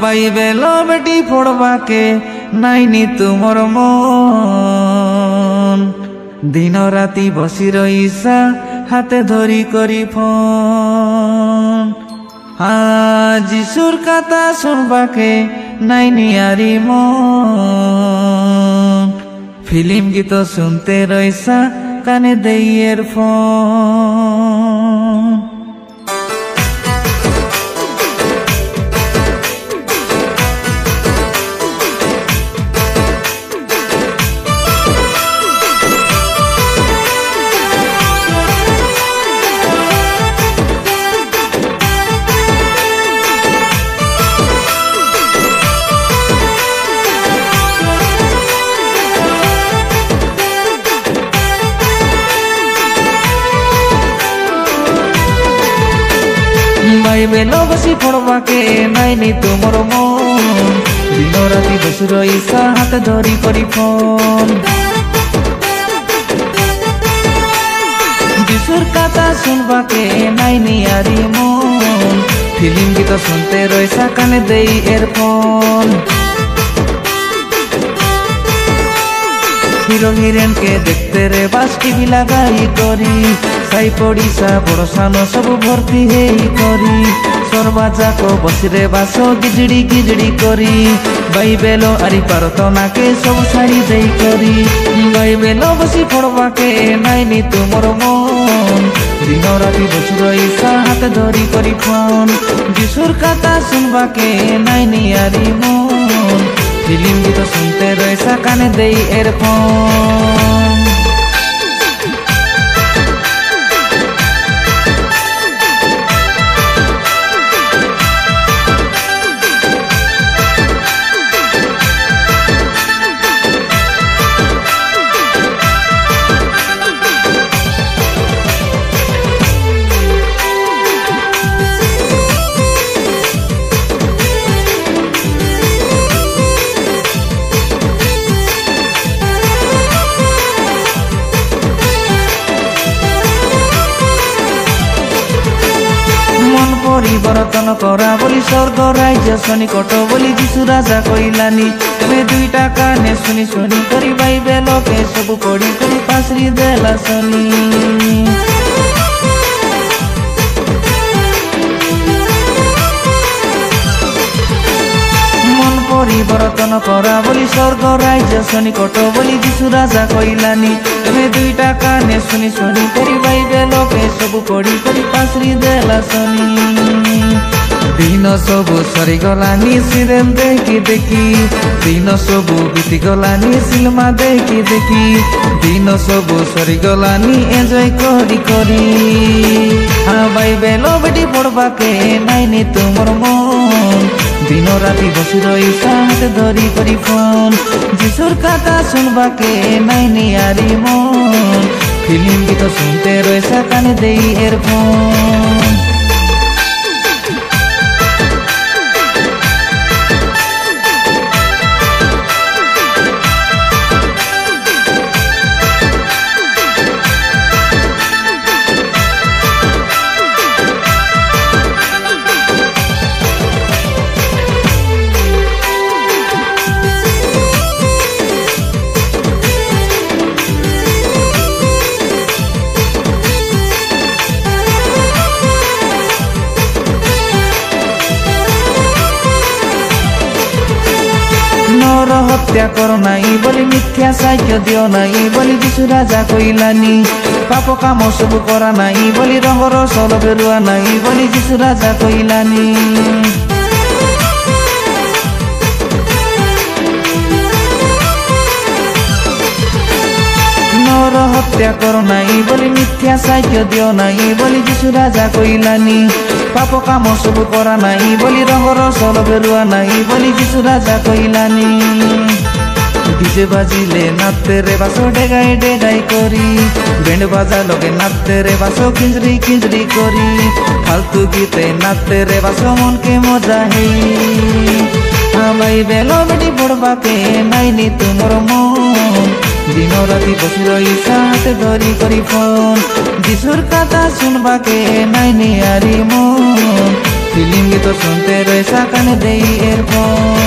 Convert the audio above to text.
Bible বেটি পড়বাকে নাইনি তুমর মন দিন রাতি বসি রইসা হাতে ধরি করি ফোন যিশুর কথা শুনবাকে নাইনি আরি মন ফিল্ম গীত শুনতে রইসা কানে দেই এয়ারফোন বাইবেল বসি পড়বাকে নাইনি তুমর মন দিন রাতি বসি রইসা হাতে ধরি করি ফোন যিশুর কথা শুনবাকে নাইনি আরি মন ফিল্ম গীত শুনতে রইসা কানে দেই এয়ারফোন হিরো হিরেনকে দেখতে রে বাস টিভি লাগাই করি সাই পড়িসা বড় সানো সবু ভর্তি হেই করি সর্বাজাক বসিরে বাস গিজড়ি গিজড়ি করি বাইবেল আরি প্রার্থনাকে সবু ছাড়ি দেই করি বাইবেল বসি পড়বাকে নাইনি তুমর মন দিন রাতি বসি রইসা হাতে ধরি করি ফোন যিশুর কথা শুনবাকে নাইনি আরি মন ফিল্ম গীত শুনতে রইসা কানে দেই এয়ারফোন পরিবর্তন করা বলি স্বর্গ রাজ্য সনিকট বলি যিশু রাজা কইলানি তুমি দুইটা কানে শুনি শুনি করি বাইবেলকে সবু পড়ি করি পাশরি দেলা শনি মন পরিবর্তন করা বলি স্বর্গ রাজ্য সনিকট বলি যিশু রাজা কইলানি তুমি দুইটা কানে শুনি শুনি করি বাইবেলকে সবু পড়ি করি পাশরি দেলা শনি দিন সবু সরিগলানি সিরিয়াল দেখি দেখি দিন সবু বিতিগলানি সিনেমা দেখি দেখি দিন সবু সরিগলানি এনজয় করি করি বাইবেল বেটি পড়বাকে নাইনি তুমর মন দিন রাতি বসি রইসা হাতে ধরি করি ফোন যিশুর কথা শুনবাকে নাইনি আরি মন ফিল্ম গীত শুনতে রইসা কানে দেই এয়ারফোন হত্যা কর নাই বলি মিথ্যা সাহায্য দিও নাই বলি যিশু রাজা কইলানি পাপ কাম সবু করা নাই বলি রঙর সল বেরুয়া নাই বলি যিশু রাজা কইলানি নর হত্যা কর নাই বলি মিথ্যা সাহায্য দিও নাই বলি যিশু রাজা কইলানি পাপ কাম সবু করা নাই বলি রঙর সল বেরুয়া নাই বলি যিশু রাজা কইলানি ডিজে বাজিলে নাচতে রে বাসো ডেগাই ডেগাই করি ব্যান্ড বাজা লগে নাচতে রে বাসো খিঞ্জরি খিঞ্জরি করি ফালতু গীতে নাচতে রে বাসো মনকে মজা হেই বাইবেল বেটি পড়বাকে নাইনি তুমর মন দিন রাতি বসি রইসা হাতে ধরি করি ফোন যিশুর কথা শুনবাকে নাইনি আরি মন ফিল্ম গীত শুনতে রয়েছা কানে দেই এরপর